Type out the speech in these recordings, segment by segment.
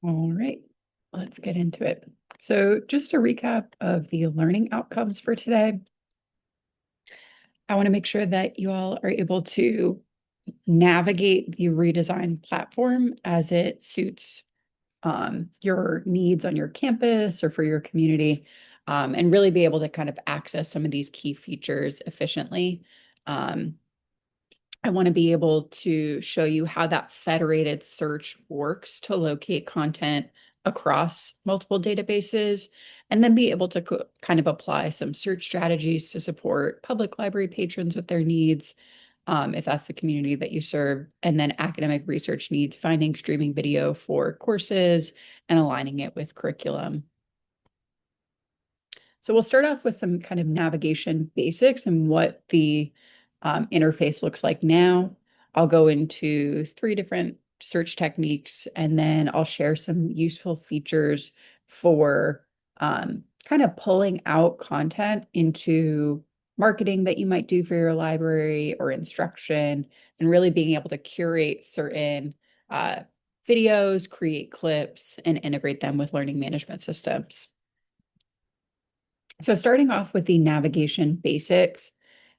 All right, let's get into it. So just a recap of the learning outcomes for today. I want to make sure that you all are able to navigate the redesigned platform as it suits your needs on your campus or for your community, and really be able to kind of access some of these key features efficiently. Um, I want to be able to show you how that federated search works to locate content across multiple databases, and then be able to kind of apply some search strategies to support public library patrons with their needs, if that's the community that you serve, and then academic research needs, finding streaming video for courses and aligning it with curriculum. So we'll start off with some kind of navigation basics and what the interface looks like now. I'll go into 3 different search techniques, and then I'll share some useful features for kind of pulling out content into marketing that you might do for your library or instruction, and really being able to curate certain uh, videos, create clips, and integrate them with learning management systems. So starting off with the navigation basics,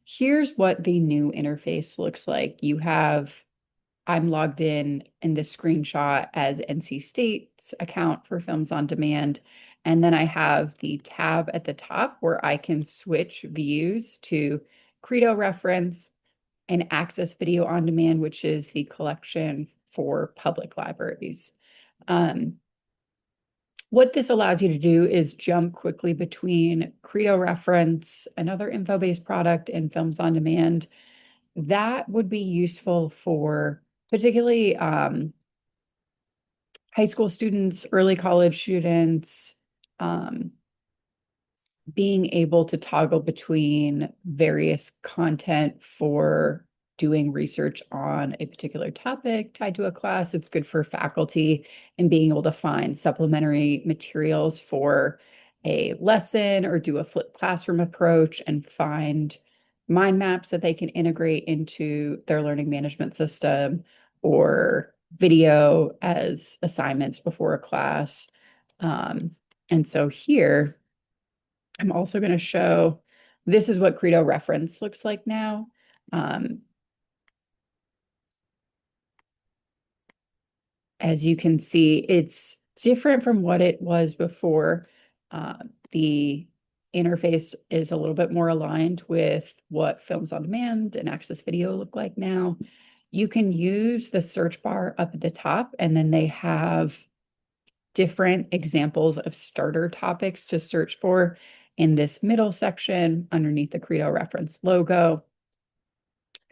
here's what the new interface looks like. I'm logged in this screenshot as NC State's account for Films on Demand. And then I have the tab at the top where I can switch views to Credo reference and access video on demand, which is the collection for public libraries. Um, what this allows you to do is jump quickly between Credo Reference, another Infobase product, and Films on Demand. That would be useful for particularly high school students, early college students, um, being able to toggle between various content for doing research on a particular topic tied to a class. It's good for faculty and being able to find supplementary materials for a lesson or do a flipped classroom approach and find mind maps that they can integrate into their learning management system or video as assignments before a class. And so here, I'm also going to show, this is what Credo reference looks like now. Um, as you can see, it's different from what it was before. The interface is a little bit more aligned with what Films on Demand and Access Video look like now. You can use the search bar up at the top, and then they have different examples of starter topics to search for in this middle section underneath the Credo reference logo.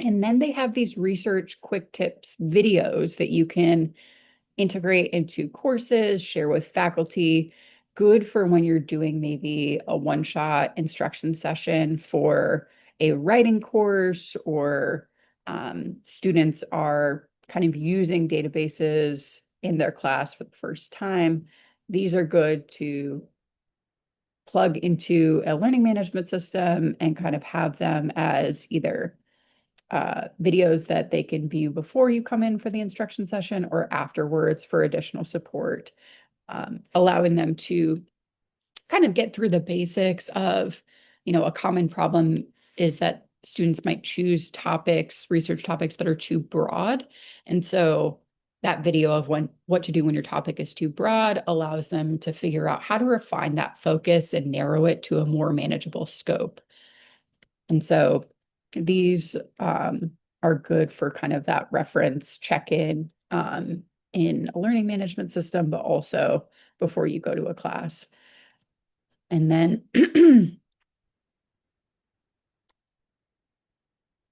And then they have these research quick tips videos that you can integrate into courses, share with faculty, good for when you're doing maybe a one-shot instruction session for a writing course, or students are kind of using databases in their class for the first time. These are good to plug into a learning management system and kind of have them as either videos that they can view before you come in for the instruction session or afterwards for additional support, allowing them to kind of get through the basics of, a common problem is that students might choose topics, research topics that are too broad. And so that video of what to do when your topic is too broad allows them to figure out how to refine that focus and narrow it to a more manageable scope. And so these are good for kind of that reference check-in in a learning management system, but also before you go to a class. And then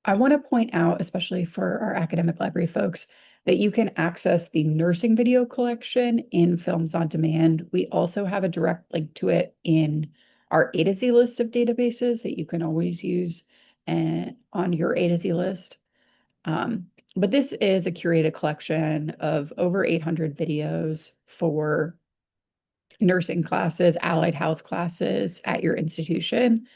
I want to point out, especially for our academic library folks, that you can access the nursing video collection in Films on Demand. We also have a direct link to it in our A to Z list of databases that you can always use on your A to Z list. But this is a curated collection of over 800 videos for nursing classes, allied health classes at your institution.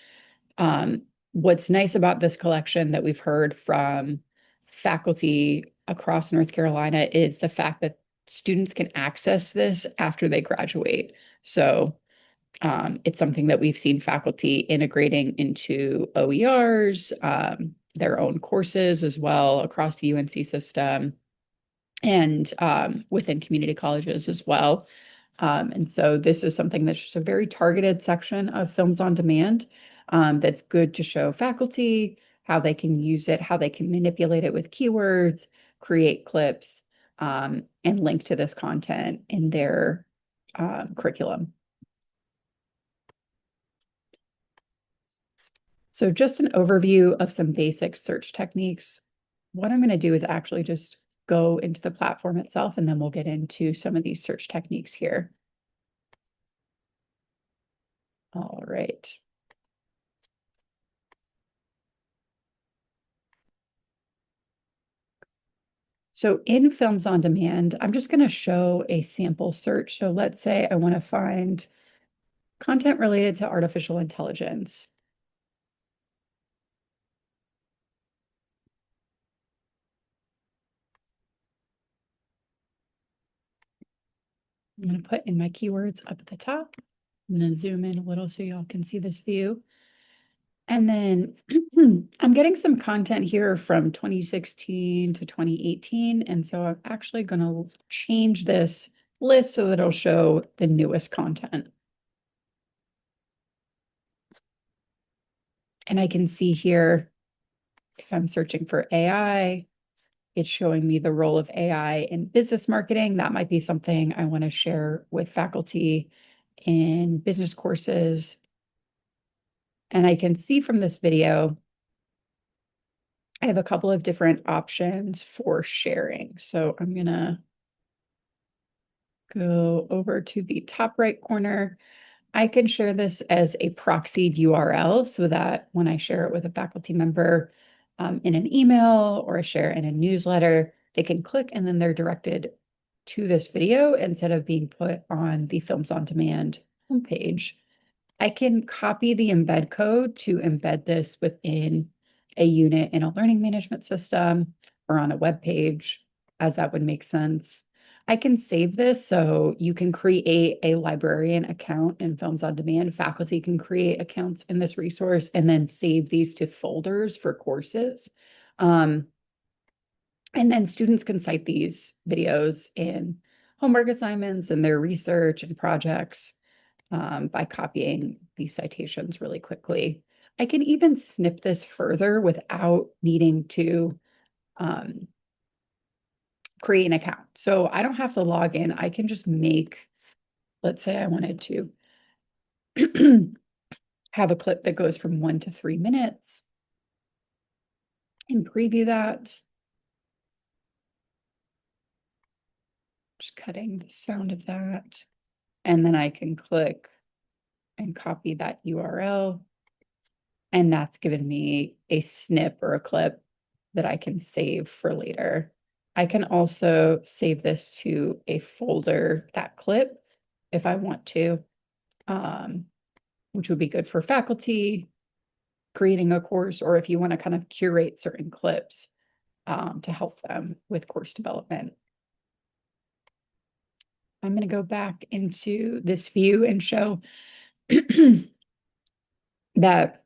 What's nice about this collection that we've heard from faculty across North Carolina is the fact that students can access this after they graduate. So it's something that we've seen faculty integrating into OERs, their own courses as well across the UNC system and within community colleges as well. And so this is something that's just a very targeted section of Films on Demand that's good to show faculty how they can use it, how they can manipulate it with keywords, create clips, and link to this content in their curriculum. So just an overview of some basic search techniques. What I'm going to do is actually just go into the platform itself, and then we'll get into some of these search techniques here. All right. So in Films on Demand, I'm just going to show a sample search. So let's say I want to find content related to artificial intelligence. I'm going to put in my keywords up at the top. I'm going to zoom in a little so y'all can see this view. And then I'm getting some content here from 2016 to 2018. And so I'm actually going to change this list so that it'll show the newest content. And I can see here, if I'm searching for AI, it's showing me the role of AI in business marketing. That might be something I want to share with faculty in business courses. And I can see from this video, I have a couple of different options for sharing. So I'm going to go over to the top right corner. I can share this as a proxied URL so that when I share it with a faculty member in an email or I share in a newsletter, they can click and then they're directed to this video instead of being put on the Films on Demand homepage. I can copy the embed code to embed this within a unit in a learning management system or on a web page, as that would make sense. I can save this so you can create a librarian account in Films on Demand. Faculty can create accounts in this resource and then save these to folders for courses. And then students can cite these videos in homework assignments and their research and projects by copying these citations really quickly. I can even snip this further without needing to create an account. So I don't have to log in. I can just make, let's say I wanted to have a clip that goes from 1 to 3 minutes and preview that. Just cutting the sound of that. And then I can click and copy that URL. And that's given me a snip or a clip that I can save for later. I can also save this to a folder, that clip, if I want to, which would be good for faculty creating a course, or if you want to kind of curate certain clips to help them with course development. I'm going to go back into this view and show that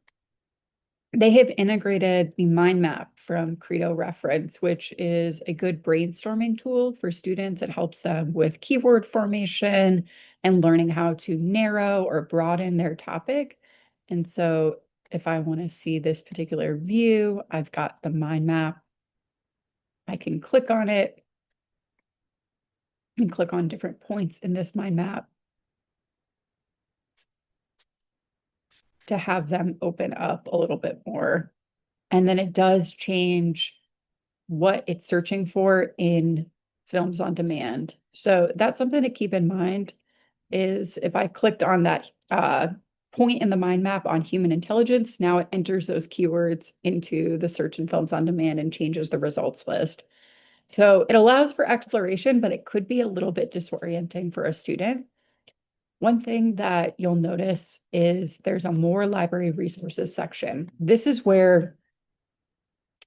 they have integrated the mind map from Credo Reference, which is a good brainstorming tool for students. It helps them with keyword formation and learning how to narrow or broaden their topic. And so if I want to see this particular view, I've got the mind map. I can click on it and click on different points in this mind map to have them open up a little bit more. And then it does change what it's searching for in Films on Demand. So that's something to keep in mind is if I clicked on that point in the mind map on human intelligence, now it enters those keywords into the search in Films on Demand and changes the results list. So it allows for exploration, but it could be a little bit disorienting for a student. One thing that you'll notice is there's a more library resources section. This is where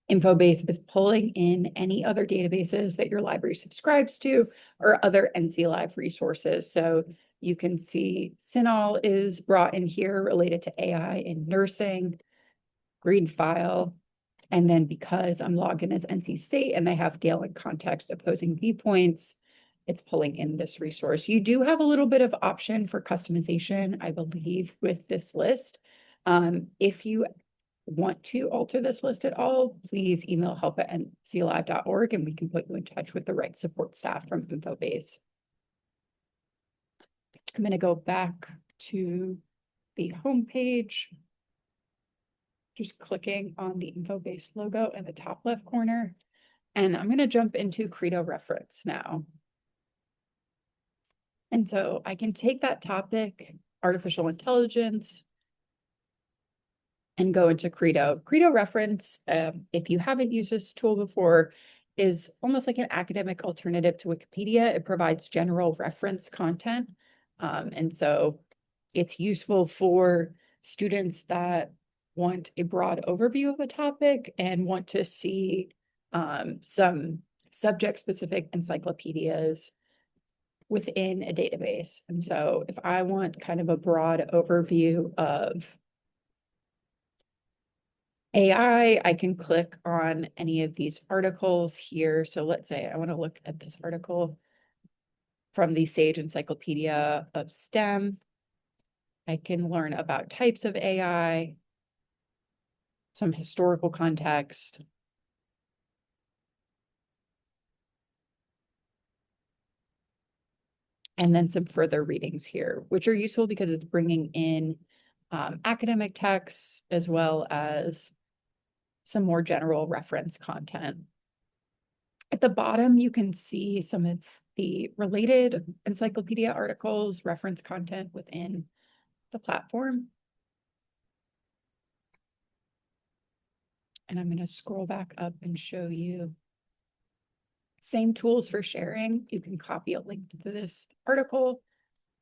Infobase is pulling in any other databases that your library subscribes to or other NC Live resources. So you can see CINAHL is brought in here related to AI in nursing, green file. And then because I'm logged in as NC State and they have Gale and Context opposing viewpoints, it's pulling in this resource. You do have a little bit of option for customization, I believe, with this list. If you want to alter this list at all, please email help@nclive.org and we can put you in touch with the right support staff from Infobase. I'm going to go back to the homepage, just clicking on the Infobase logo in the top left corner. And I'm going to jump into Credo reference now. And so I can take that topic, artificial intelligence, and go into Credo. Credo reference, if you haven't used this tool before, is almost like an academic alternative to Wikipedia. It provides general reference content. And so it's useful for students that want a broad overview of a topic and want to see some subject-specific encyclopedias within a database. And so if I want kind of a broad overview of AI, I can click on any of these articles here. So let's say I want to look at this article from the Sage Encyclopedia of STEM. I can learn about types of AI, some historical context, and then some further readings here, which are useful because it's bringing in academic texts as well as some more general reference content. At the bottom, you can see some of the related encyclopedia articles, reference content within the platform. And I'm going to scroll back up and show you same tools for sharing. You can copy a link to this article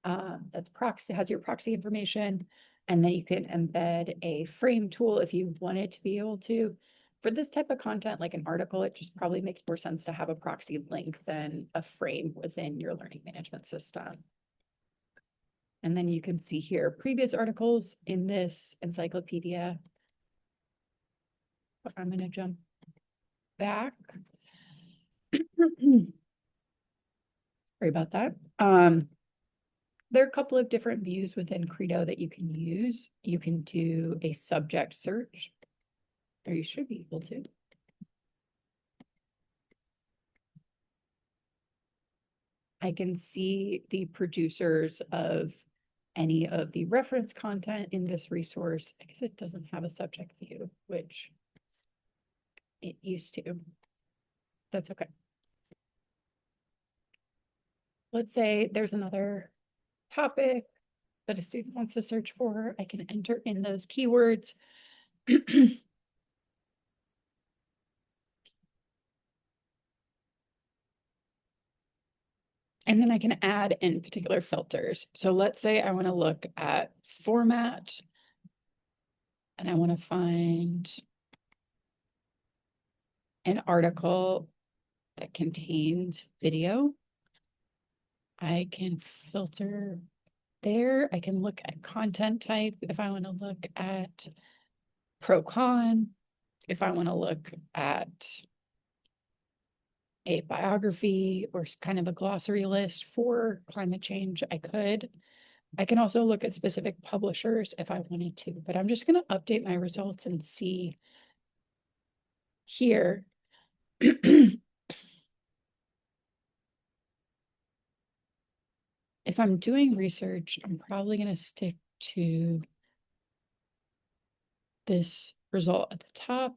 that's proxy, has your proxy information, and then you can embed a frame tool if you wanted to be able to. For this type of content, like an article, it just probably makes more sense to have a proxy link than a frame within your learning management system. And then you can see here previous articles in this encyclopedia. But I'm going to jump back. Sorry about that. There are a couple of different views within Credo that you can use. You can do a subject search, or you should be able to. I can see the producers of any of the reference content in this resource. I guess it doesn't have a subject view, which it used to. That's okay. Let's say there's another topic that a student wants to search for. I can enter in those keywords. And then I can add in particular filters. So let's say I want to look at format and I want to find an article that contains video. I can filter there. I can look at content type if I want to look at pro-con, if I want to look at a biography or kind of a glossary list for climate change, I could. I can also look at specific publishers if I wanted to, but I'm just going to update my results and see here. If I'm doing research, I'm probably going to stick to this result at the top.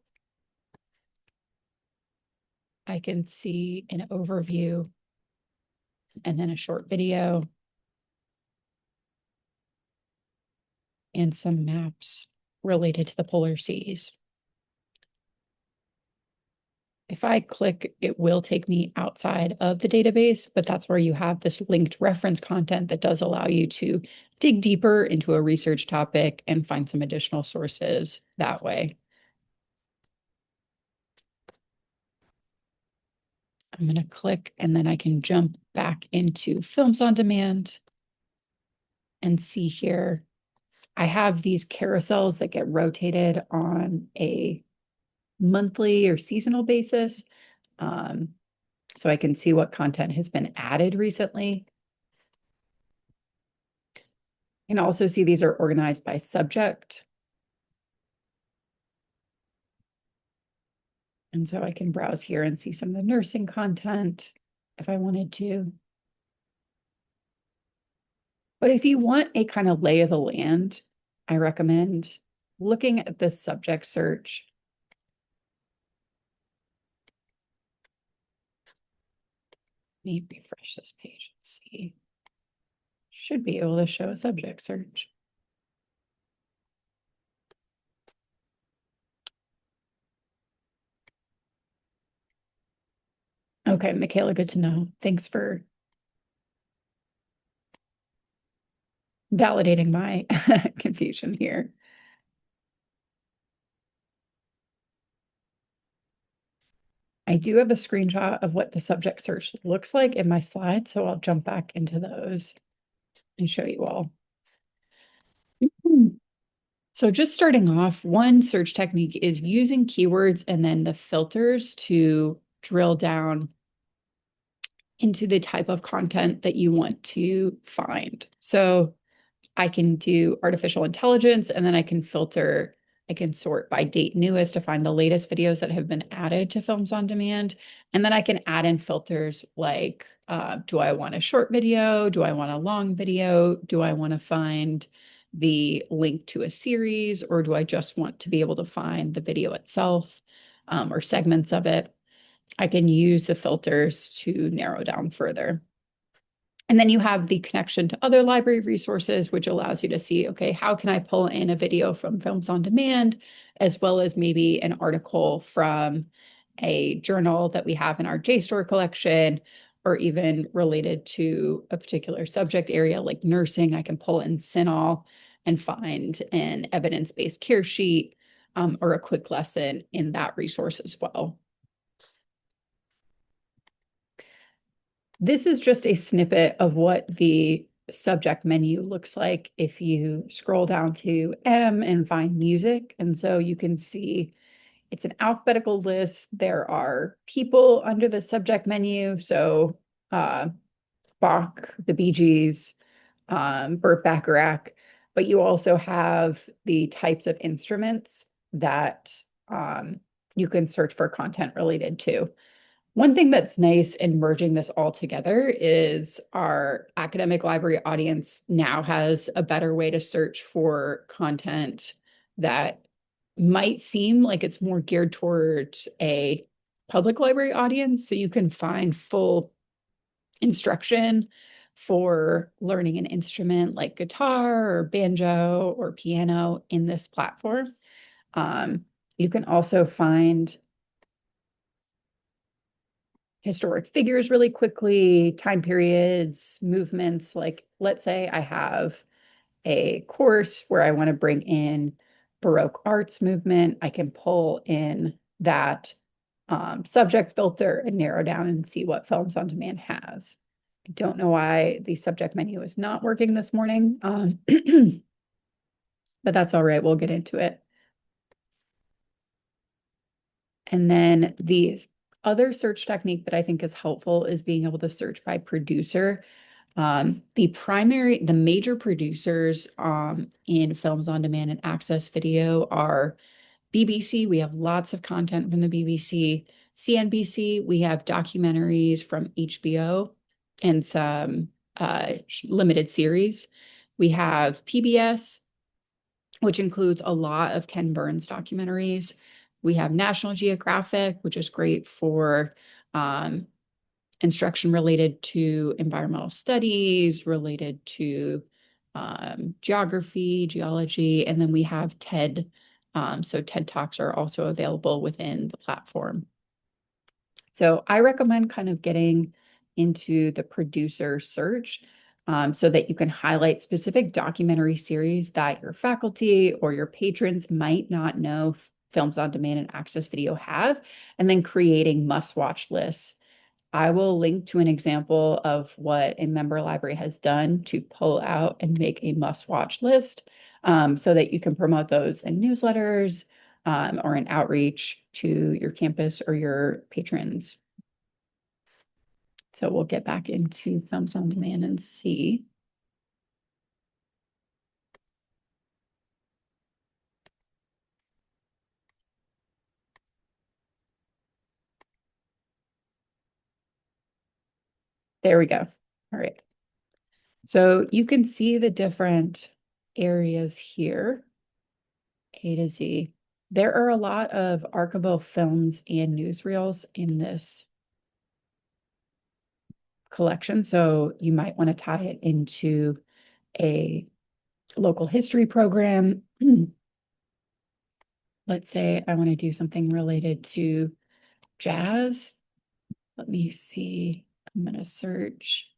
I can see an overview and then a short video and some maps related to the polar seas. If I click, it will take me outside of the database, but that's where you have this linked reference content that does allow you to dig deeper into a research topic and find some additional sources that way. I'm going to click and then I can jump back into Films on Demand and see here. I have these carousels that get rotated on a monthly or seasonal basis. Um, so I can see what content has been added recently. You can also see these are organized by subject. And so I can browse here and see some of the nursing content if I wanted to. But if you want a kind of lay of the land, I recommend looking at the subject search. Let me refresh this page and see. Should be able to show a subject search. Okay, Michaela, good to know. Thanks for validating my confusion here. I do have a screenshot of what the subject search looks like in my slides, so I'll jump back into those and show you all. So just starting off, one search technique is using keywords and then the filters to drill down into the type of content that you want to find. So I can do artificial intelligence and then I can filter, I can sort by date newest to find the latest videos that have been added to Films on Demand. And then I can add in filters like, do I want a short video? Do I want a long video? Do I want to find the link to a series? Or do I just want to be able to find the video itself or segments of it? I can use the filters to narrow down further. And then you have the connection to other library resources, which allows you to see, okay, how can I pull in a video from Films on Demand, as well as maybe an article from a journal that we have in our JSTOR collection, or even related to a particular subject area like nursing. I can pull in CINAHL and find an evidence-based care sheet or a quick lesson in that resource as well. This is just a snippet of what the subject menu looks like if you scroll down to M and find music. And so you can see it's an alphabetical list. There are people under the subject menu. So Bach, the Bee Gees, Burt Bacharach, but you also have the types of instruments that you can search for content related to. One thing that's nice in merging this all together is our academic library audience now has a better way to search for content that might seem like it's more geared towards a public library audience. So you can find full instruction for learning an instrument like guitar or banjo or piano in this platform. You can also find historic figures really quickly, time periods, movements. Like, let's say I have a course where I want to bring in Baroque arts movement. I can pull in that subject filter and narrow down and see what Films on Demand has. I don't know why the subject menu is not working this morning, but that's all right. We'll get into it. And then the other search technique that I think is helpful is being able to search by producer. The major producers in Films on Demand and Access Video are BBC. We have lots of content from the BBC. CNBC, we have documentaries from HBO and some limited series. We have PBS, which includes a lot of Ken Burns documentaries. We have National Geographic, which is great for instruction related to environmental studies, related to geography, geology, and then we have TED. So TED Talks are also available within the platform. So I recommend kind of getting into the producer search so that you can highlight specific documentary series that your faculty or your patrons might not know Films on Demand and Access Video have, and then creating must-watch lists I will link to an example of what a member library has done to pull out and make a must-watch list, so that you can promote those in newsletters, or in outreach to your campus or your patrons. So we'll get back into Films on Demand and see. There we go. All right. So you can see the different areas here, A to Z. There are a lot of archival films and newsreels in this collection, so you might want to tie it into a local history program. Let's say I want to do something related to jazz. Let me see. I'm going to search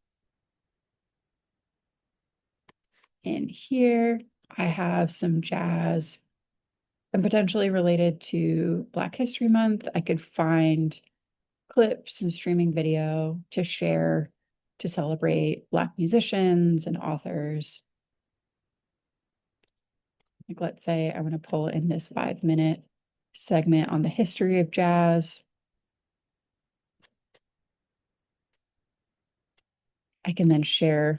in here. I have some jazz and potentially related to Black History Month. I could find clips and streaming video to share to celebrate Black musicians and authors. Like, let's say I want to pull in this 5-minute segment on the history of jazz. I can then share.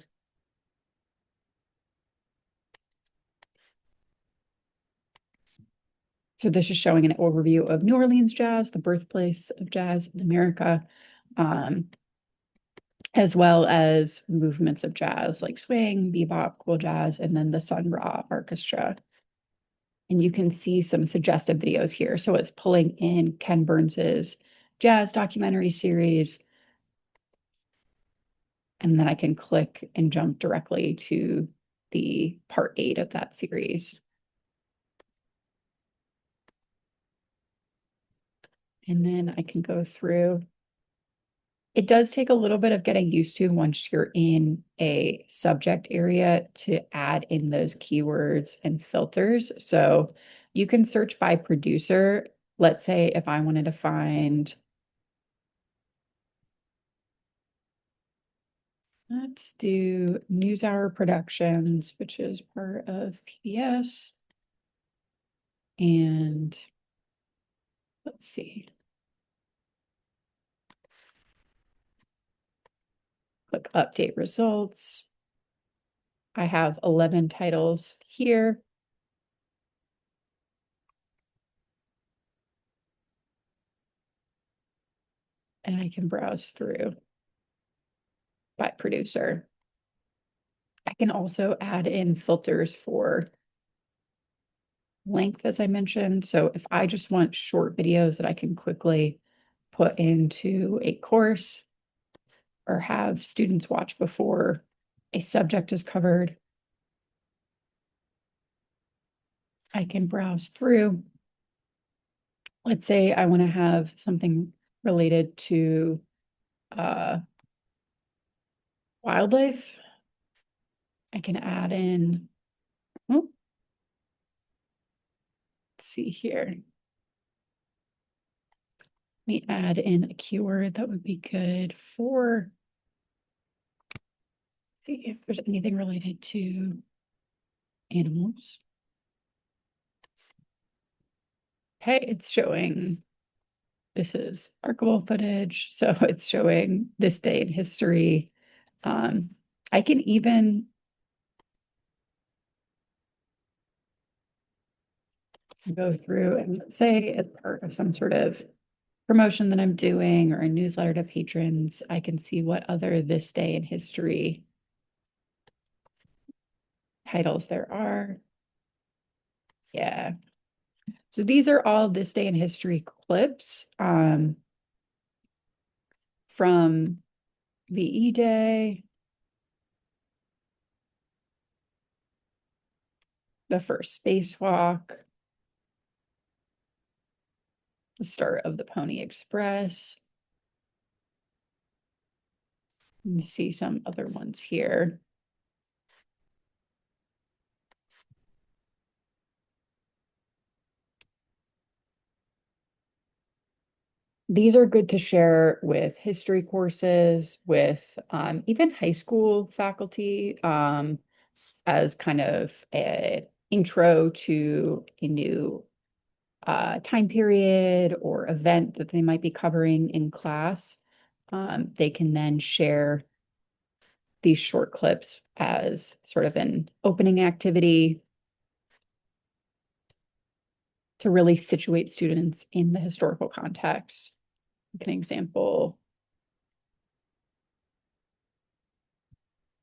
So this is showing an overview of New Orleans jazz, the birthplace of jazz in America, as well as movements of jazz like swing, bebop, cool jazz, and then the Sun Ra Orchestra. And you can see some suggestive videos here. So it's pulling in Ken Burns's jazz documentary series. And then I can click and jump directly to the part 8 of that series. And then I can go through. It does take a little bit of getting used to once you're in a subject area to add in those keywords and filters. So you can search by producer. Let's say if I wanted to find, let's do NewsHour Productions, which is part of PBS. And let's see. Click update results. I have 11 titles here. And I can browse through by producer. I can also add in filters for length, as I mentioned. So if I just want short videos that I can quickly put into a course or have students watch before a subject is covered, I can browse through. Let's say I want to have something related to wildlife. I can add in, oh, let's see here. Let me add in a keyword that would be good for, see if there's anything related to animals. Okay, it's showing, this is archival footage, so it's showing this day in history. I can even go through and let's say as part of some sort of promotion that I'm doing or a newsletter to patrons, I can see what other this day in history titles there are. Yeah. So these are all this day in history clips from VE Day, the first spacewalk, the start of the Pony Express. You see some other ones here. These are good to share with history courses, with even high school faculty, as kind of an intro to a new time period or event that they might be covering in class. They can then share these short clips as sort of an opening activity to really situate students in the historical context. An example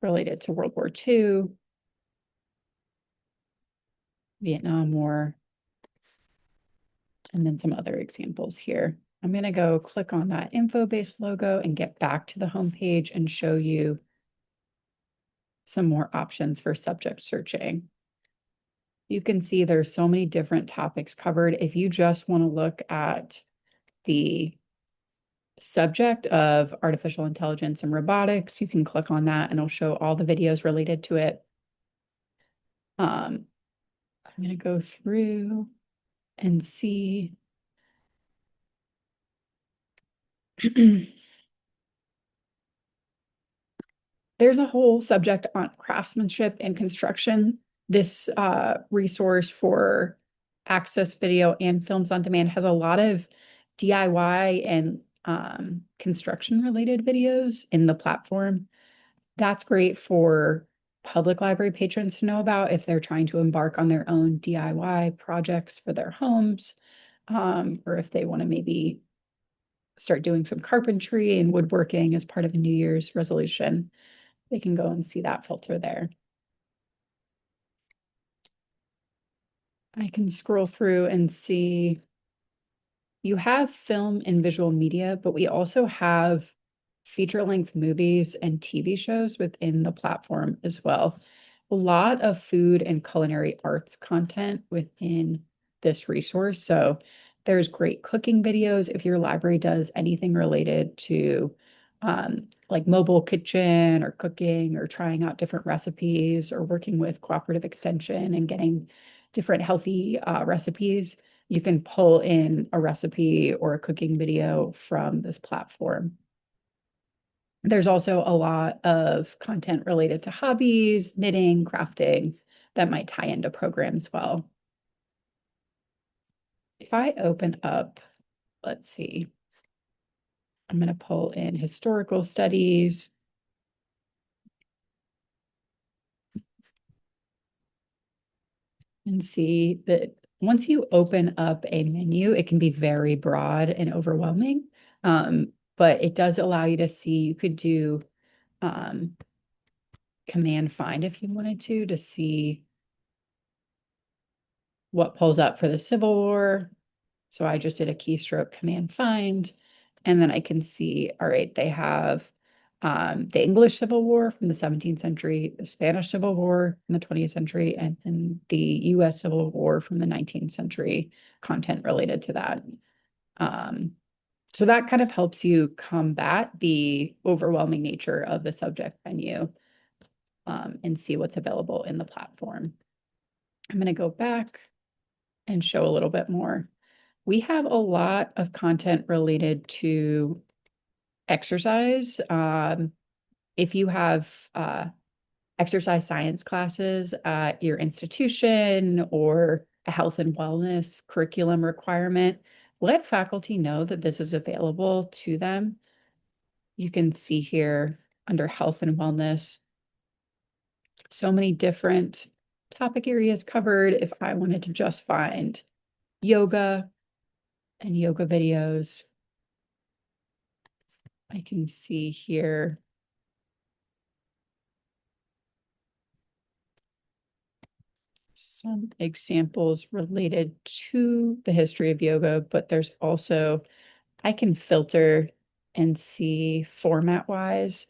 related to World War II, Vietnam War, and then some other examples here. I'm going to go click on that Infobase logo and get back to the homepage and show you some more options for subject searching. You can see there's so many different topics covered. If you just want to look at the subject of artificial intelligence and robotics, you can click on that and it'll show all the videos related to it. I'm going to go through and see. There's a whole subject on craftsmanship and construction. This resource for access video and films on demand has a lot of DIY and construction related videos in the platform. That's great for public library patrons to know about if they're trying to embark on their own DIY projects for their homes, or if they want to maybe start doing some carpentry and woodworking as part of a New Year's resolution. They can go and see that filter there. I can scroll through and see you have film and visual media, but we also have feature-length movies and TV shows within the platform as well. A lot of food and culinary arts content within this resource. So there's great cooking videos if your library does anything related to like mobile kitchen or cooking or trying out different recipes or working with cooperative extension and getting different healthy recipes. You can pull in a recipe or a cooking video from this platform. There's also a lot of content related to hobbies, knitting, crafting that might tie into programs well. If I open up, let's see, I'm going to pull in historical studies. And see that once you open up a menu, it can be very broad and overwhelming. But it does allow you to see, you could do command find if you wanted to see what pulls up for the Civil War. So I just did a keystroke command find, and then I can see, all right, they have the English Civil War from the 17th century, the Spanish Civil War from the 20th century, and then the US Civil War from the 19th century, content related to that. So that kind of helps you combat the overwhelming nature of the subject menu and see what's available in the platform. I'm going to go back and show a little bit more. We have a lot of content related to exercise. If you have exercise science classes at your institution or a health and wellness curriculum requirement, let faculty know that this is available to them. You can see here under health and wellness, so many different topic areas covered. If I wanted to just find yoga and yoga videos, I can see here some examples related to the history of yoga, but there's also, I can filter and see format-wise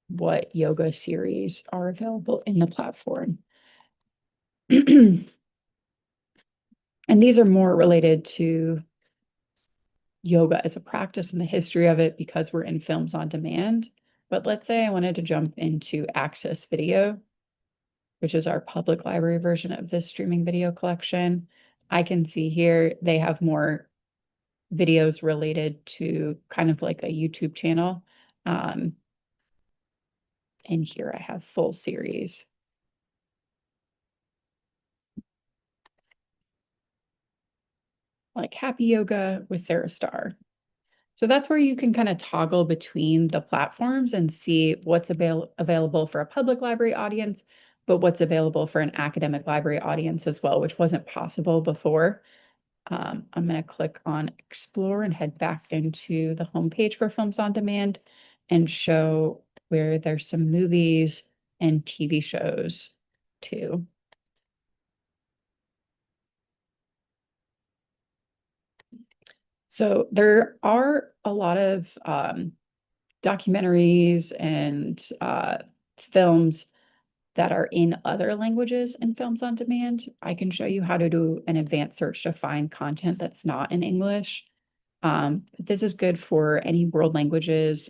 what yoga series are available in the platform. And these are more related to yoga as a practice and the history of it because we're in films on demand. But let's say I wanted to jump into Access Video, which is our public library version of this streaming video collection. I can see here they have more videos related to kind of like a YouTube channel. And here I have full series. Like Happy Yoga with Sarah Starr. So that's where you can kind of toggle between the platforms and see what's available for a public library audience, but what's available for an academic library audience as well, which wasn't possible before. I'm going to click on Explore and head back into the homepage for Films on Demand and show where there's some movies and TV shows too. So there are a lot of documentaries and films that are in other languages in Films on Demand. I can show you how to do an advanced search to find content that's not in English. This is good for any world languages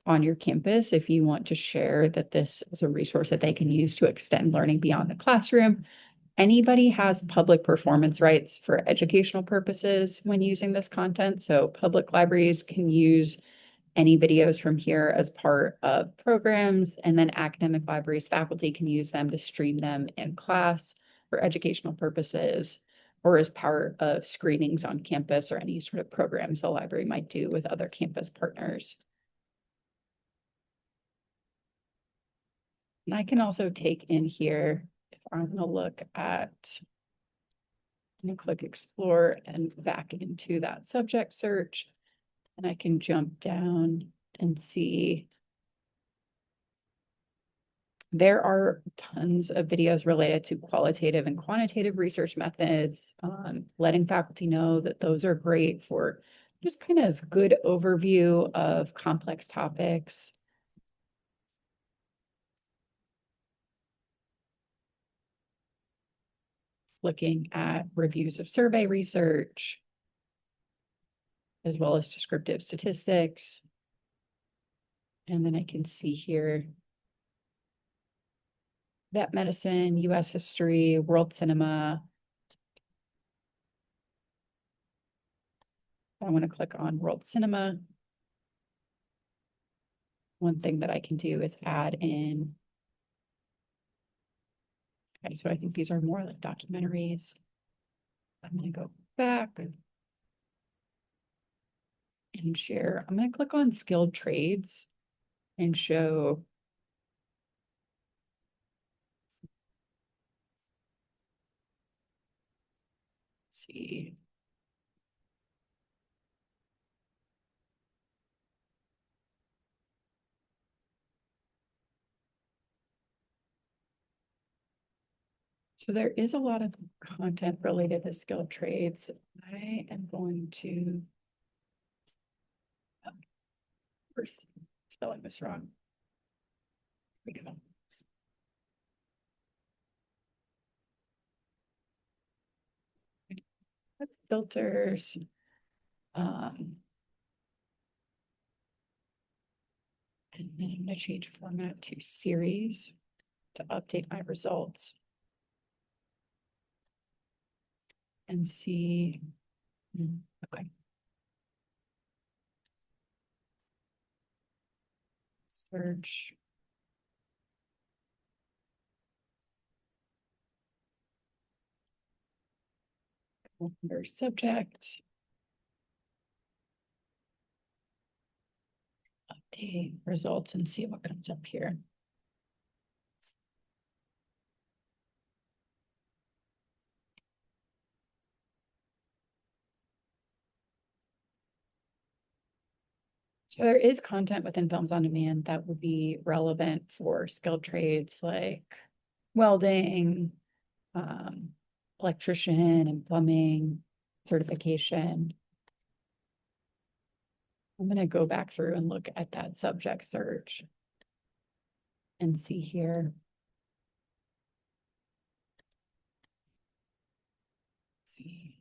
on your campus if you want to share that this is a resource that they can use to extend learning beyond the classroom. Anybody has public performance rights for educational purposes when using this content. So public libraries can use any videos from here as part of programs, and then academic libraries faculty can use them to stream them in class for educational purposes or as part of screenings on campus or any sort of programs the library might do with other campus partners. And I can also take in here, if I'm going to look at, I'm going to click Explore and back into that subject search, and I can jump down and see there are tons of videos related to qualitative and quantitative research methods, letting faculty know that those are great for just kind of good overview of complex topics. Looking at reviews of survey research, as well as descriptive statistics. And then I can see here vet medicine, US history, world cinema. I want to click on world cinema. One thing that I can do is add in. Okay, so I think these are more like documentaries. I'm going to go back and share. I'm going to click on skilled trades and show. Let's see. So there is a lot of content related to skilled trades. I am going to, we're spelling this wrong. Here we go. Filters. And then I'm going to change format to series to update my results and see. Okay. Search. Under subject. Update results and see what comes up here. So there is content within Films on Demand that would be relevant for skilled trades like welding, electrician and plumbing certification. I'm going to go back through and look at that subject search and see here. See.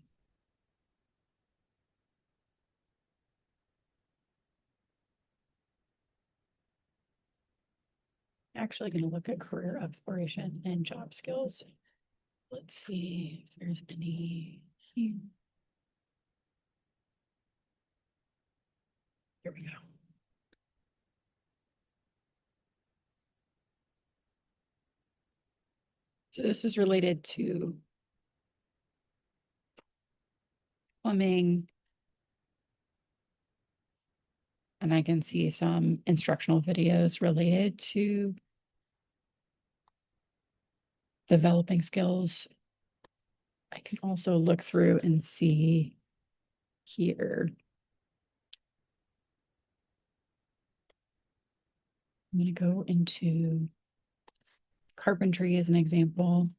Actually going to look at career exploration and job skills. Let's see if there's any. Here we go. So this is related to plumbing. And I can see some instructional videos related to developing skills. I can also look through and see here. I'm going to go into carpentry as an example.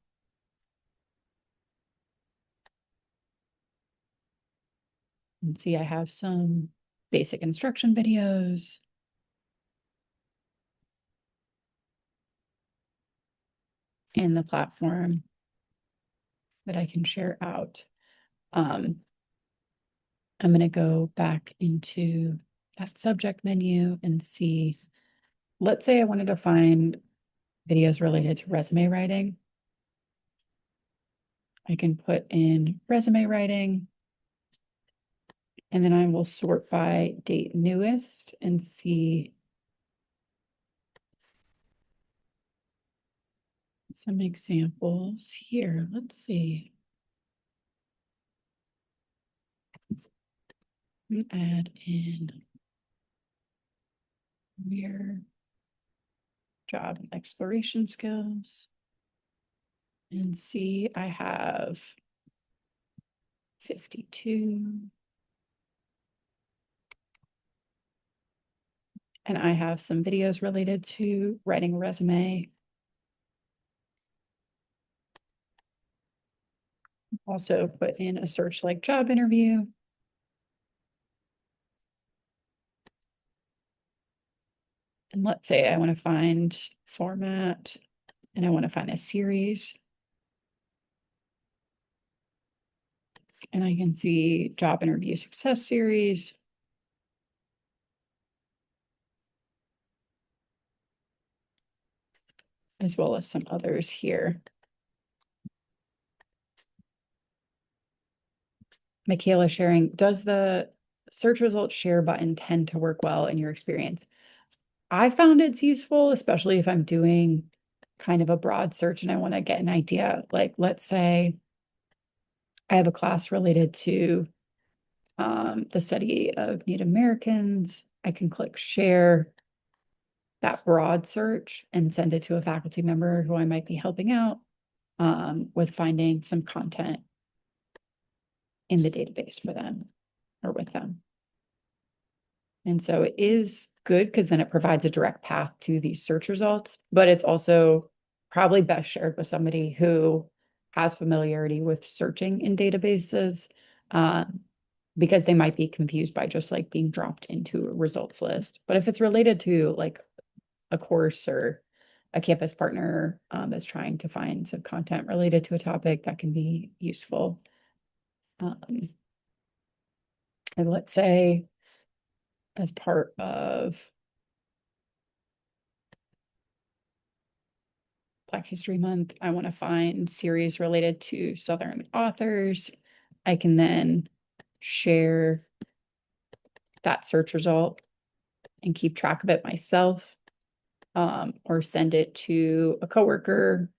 And see, I have some basic instruction videos. In the platform that I can share out. I'm going to go back into that subject menu and see, let's say I wanted to find videos related to resume writing. I can put in resume writing, and then I will sort by date newest and see some examples here. Let's see. Add in career, job and exploration skills, and see I have 52. And I have some videos related to writing a resume. Also put in a search like job interview. And let's say I want to find format and I want to find a series. And I can see job interview success series. As well as some others here. Michaela sharing, does the search results share button tend to work well in your experience? I found it's useful, especially if I'm doing kind of a broad search and I want to get an idea. Like, let's say I have a class related to the study of Native Americans. I can click share that broad search and send it to a faculty member who I might be helping out with finding some content in the database for them or with them. And so it is good because then it provides a direct path to these search results, but it's also probably best shared with somebody who has familiarity with searching in databases, because they might be confused by just like being dropped into a results list. But if it's related to like a course or a campus partner is trying to find some content related to a topic, that can be useful. And let's say as part of Black History Month, I want to find series related to Southern authors. I can then share that search result and keep track of it myself, or send it to a coworker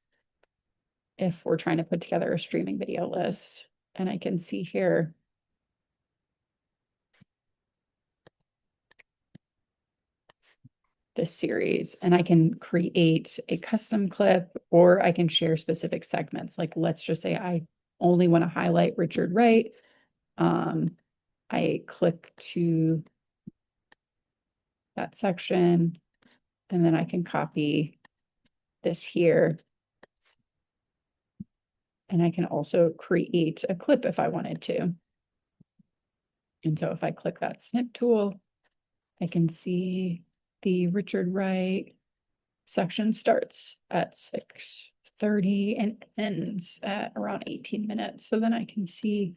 if we're trying to put together a streaming video list. And I can see here this series, and I can create a custom clip, or I can share specific segments. Like, let's just say I only want to highlight Richard Wright. I click to that section, and then I can copy this here. And I can also create a clip if I wanted to. And so if I click that snip tool, I can see the Richard Wright section starts at 6:30 and ends at around 18 minutes. So then I can see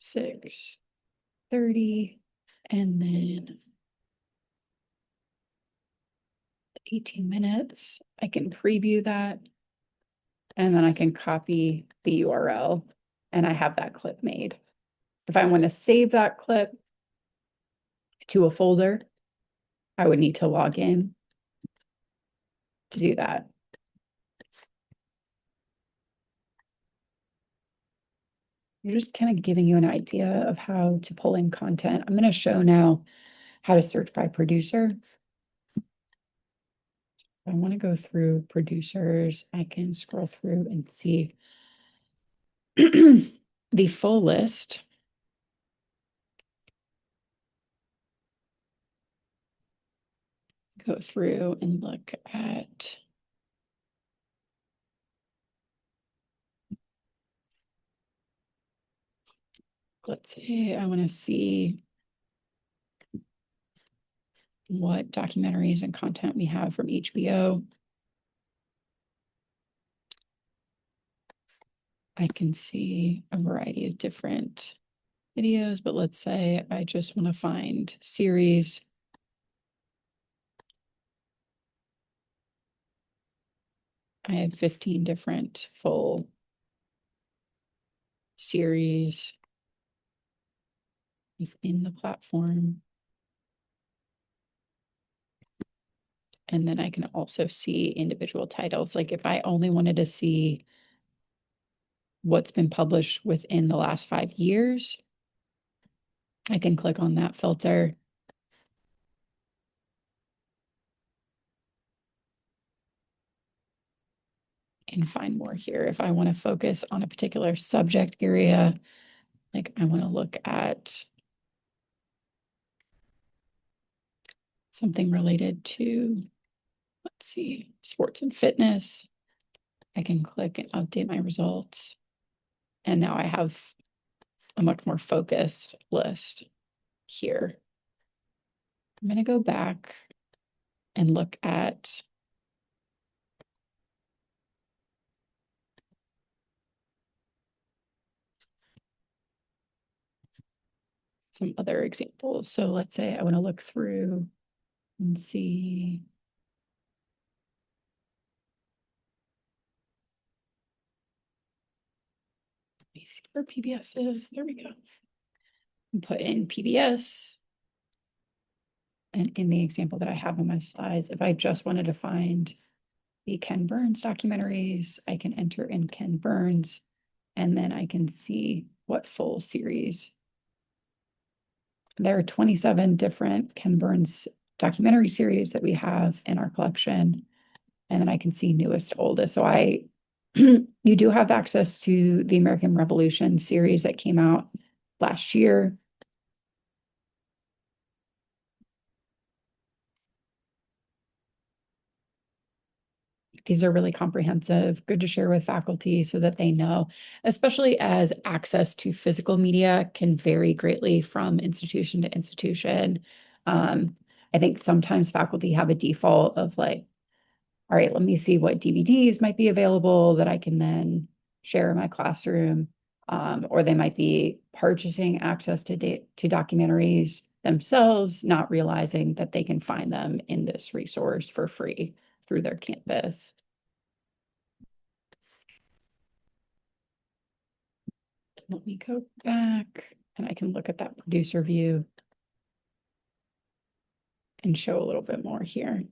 6:30 and then 18 minutes. I can preview that, and then I can copy the URL, and I have that clip made. If I want to save that clip, to a folder, I would need to log in to do that. You're just kind of giving you an idea of how to pull in content. I'm going to show now how to search by producer. I want to go through producers. I can scroll through and see the full list. Go through and look at let's say I want to see what documentaries and content we have from HBO. I can see a variety of different videos, but let's say I just want to find series. I have 15 different full series within the platform. And then I can also see individual titles. Like if I only wanted to see what's been published within the last 5 years, I can click on that filter. And find more here. If I want to focus on a particular subject area, like I want to look at something related to, let's see, sports and fitness, I can click and update my results. And now I have a much more focused list here. I'm going to go back and look at some other examples. So let's say I want to look through and see. Let me see where PBS is. There we go. Put in PBS. And in the example that I have on my slides, if I just wanted to find the Ken Burns documentaries, I can enter in Ken Burns, and then I can see what full series. There are 27 different Ken Burns documentary series that we have in our collection. And then I can see newest, oldest. So you do have access to the American Revolution series that came out last year. These are really comprehensive, good to share with faculty so that they know, especially as access to physical media can vary greatly from institution to institution. I think sometimes faculty have a default of like, all right, let me see what DVDs might be available that I can then share in my classroom. Or they might be purchasing access to documentaries themselves, not realizing that they can find them in this resource for free through their campus. Let me go back and I can look at that producer view and show a little bit more here.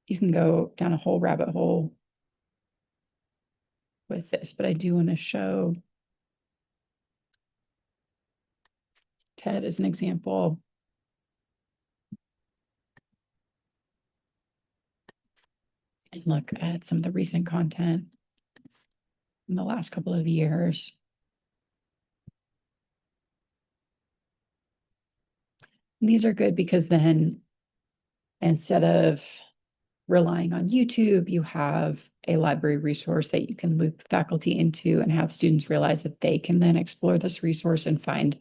You can go down a whole rabbit hole with this, but I do want to show TED as an example. And look at some of the recent content in the last couple of years. And these are good because then instead of relying on YouTube, you have a library resource that you can loop faculty into and have students realize that they can then explore this resource and find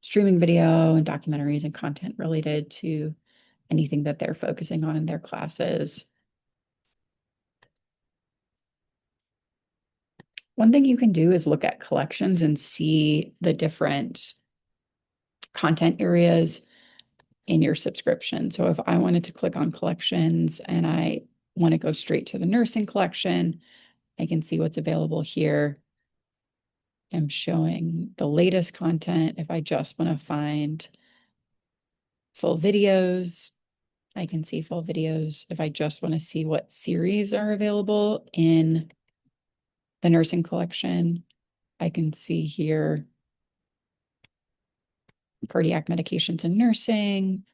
streaming video and documentaries and content related to anything that they're focusing on in their classes. One thing you can do is look at collections and see the different content areas in your subscription. So if I wanted to click on collections and I want to go straight to the nursing collection, I can see what's available here. am showing the latest content. If I just want to find full videos, I can see full videos. If I just want to see what series are available in the nursing collection, I can see here cardiac medications and nursing.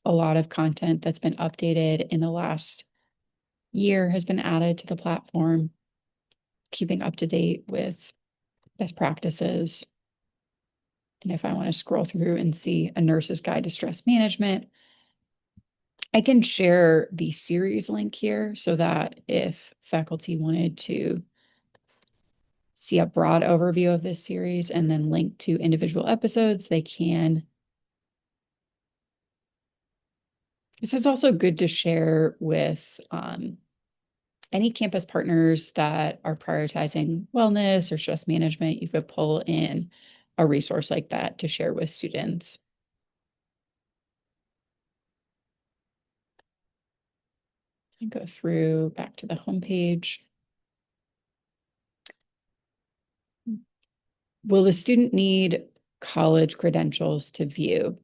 A lot of content that's been updated in the last year has been added to the platform, keeping up to date with best practices. And if I want to scroll through and see a nurse's guide to stress management, I can share the series link here so that if faculty wanted to see a broad overview of this series and then link to individual episodes, they can. This is also good to share with any campus partners that are prioritizing wellness or stress management. You could pull in a resource like that to share with students. And go through back to the homepage. Will the student need college credentials to view?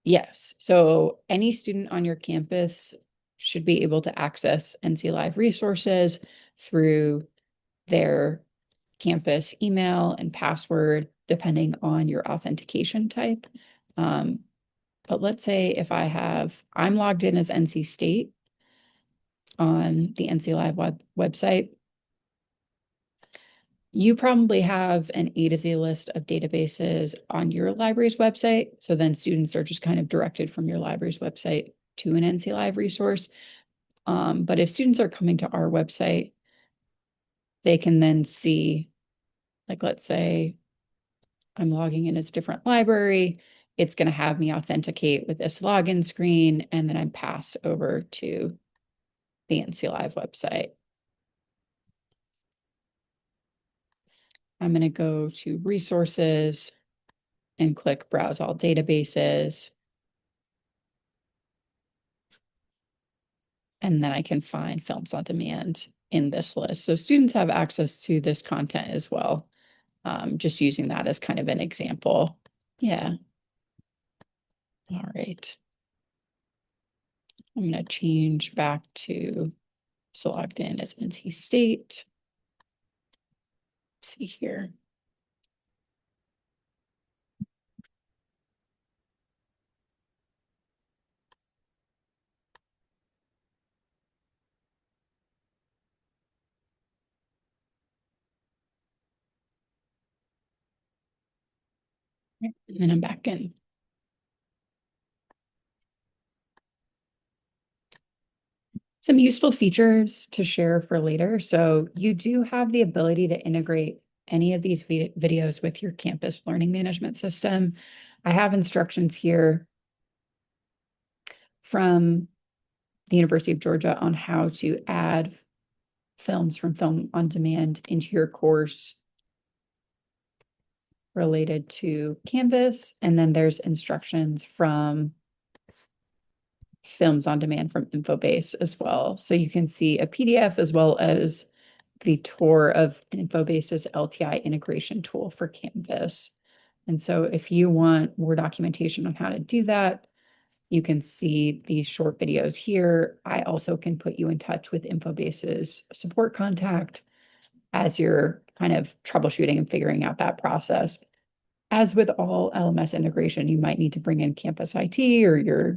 Yes. So any student on your campus should be able to access NC Live resources through their campus email and password, depending on your authentication type. But let's say if I'm logged in as NC State on the NC Live website, you probably have an A to Z list of databases on your library's website. So then students are just kind of directed from your library's website to an NC Live resource. But if students are coming to our website, they can then see, like, let's say I'm logging in as a different library. It's going to have me authenticate with this login screen, and then I'm passed over to the NC Live website. I'm going to go to resources and click browse all databases. And then I can find films on demand in this list. So students have access to this content as well. Just using that as kind of an example. Yeah. All right. I'm going to change back to logged in as NC State. Let's see here. And then I'm back in. Some useful features to share for later. So you do have the ability to integrate any of these videos with your campus learning management system. I have instructions here from the University of Georgia on how to add films from Film on Demand into your course related to Canvas. And then there's instructions from Films on Demand from Infobase as well. So you can see a PDF as well as the tour of Infobase's LTI integration tool for Canvas. And so if you want more documentation on how to do that, you can see these short videos here. I also can put you in touch with Infobase's support contact as you're kind of troubleshooting and figuring out that process. As with all LMS integration, you might need to bring in campus IT or your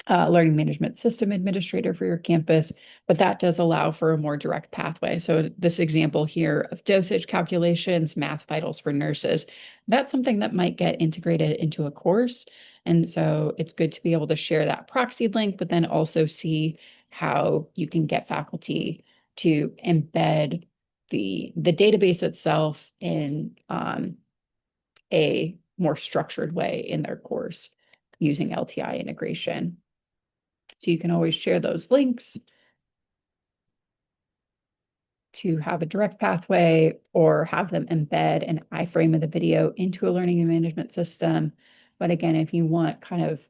learning management system administrator for your campus, but that does allow for a more direct pathway. So this example here of dosage calculations, math vitals for nurses, that's something that might get integrated into a course. And so it's good to be able to share that proxy link, but then also see how you can get faculty to embed the database itself in a more structured way in their course using LTI integration. So you can always share those links to have a direct pathway or have them embed an iframe of the video into a learning management system. But again, if you want kind of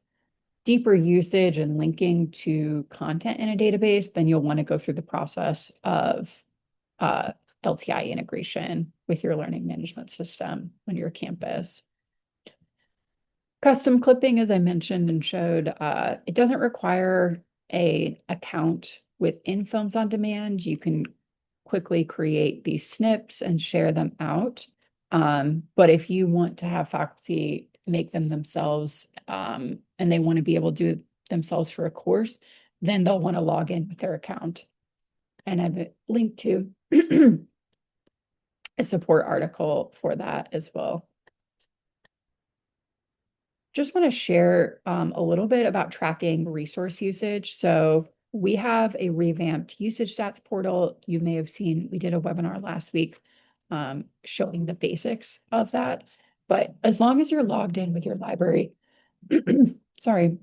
deeper usage and linking to content in a database, then you'll want to go through the process of LTI integration with your learning management system on your campus. Custom clipping, as I mentioned and showed, it doesn't require an account within Films on Demand. You can quickly create these snips and share them out. But if you want to have faculty make them themselves, and they want to be able to do it themselves for a course, then they'll want to log in with their account. And I've linked to a support article for that as well. Just want to share a little bit about tracking resource usage. So we have a revamped usage stats portal. You may have seen, we did a webinar last week showing the basics of that. But as long as you're logged in with your library, sorry,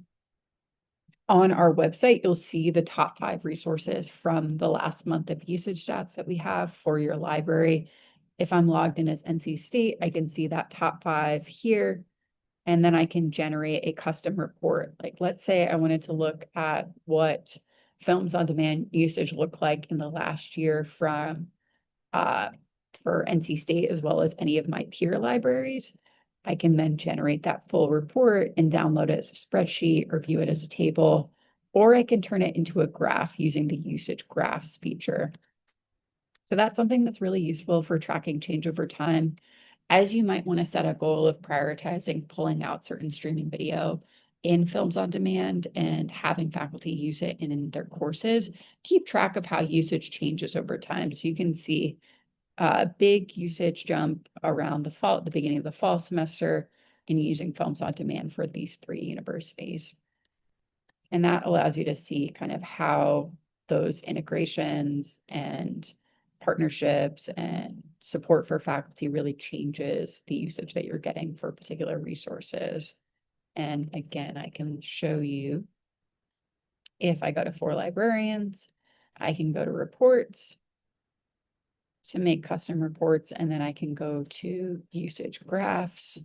on our website, you'll see the top 5 resources from the last month of usage stats that we have for your library. If I'm logged in as NC State, I can see that top 5 here. And then I can generate a custom report. Like, let's say I wanted to look at what Films on Demand usage looked like in the last year from for NC State, as well as any of my peer libraries. I can then generate that full report and download it as a spreadsheet or view it as a table, or I can turn it into a graph using the usage graphs feature. So that's something that's really useful for tracking change over time. As you might want to set a goal of prioritizing pulling out certain streaming video in Films on Demand and having faculty use it in their courses, keep track of how usage changes over time. So you can see a big usage jump around the beginning of the fall semester in using Films on Demand for these 3 universities. And that allows you to see kind of how those integrations and partnerships and support for faculty really changes the usage that you're getting for particular resources. And again, I can show you, if I go to 4 librarians, I can go to reports to make custom reports, and then I can go to usage graphs.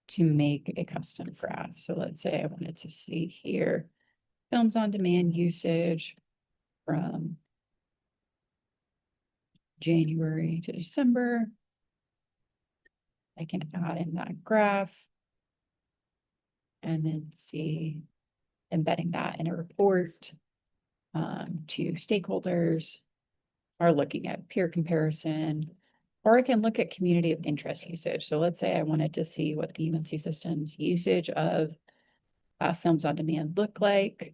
To make a custom graph. So let's say I wanted to see here, Films on Demand usage from January to December. I can add in that graph and then see embedding that in a report to stakeholders, or looking at peer comparison, or I can look at community of interest usage. So let's say I wanted to see what the UNC Systems usage of Films on Demand look like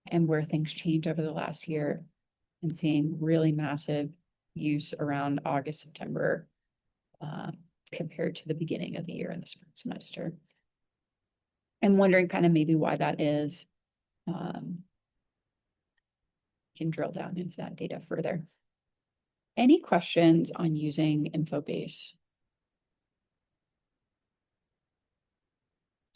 and where things change over the last year, and seeing really massive use around August, September, compared to the beginning of the year in the spring semester. I'm wondering kind of maybe why that is. Can drill down into that data further. Any questions on using Infobase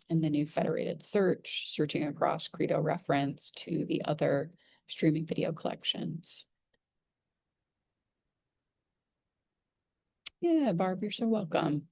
and the new federated search, searching across Credo reference to the other streaming video collections? Yeah, Barb, you're so welcome.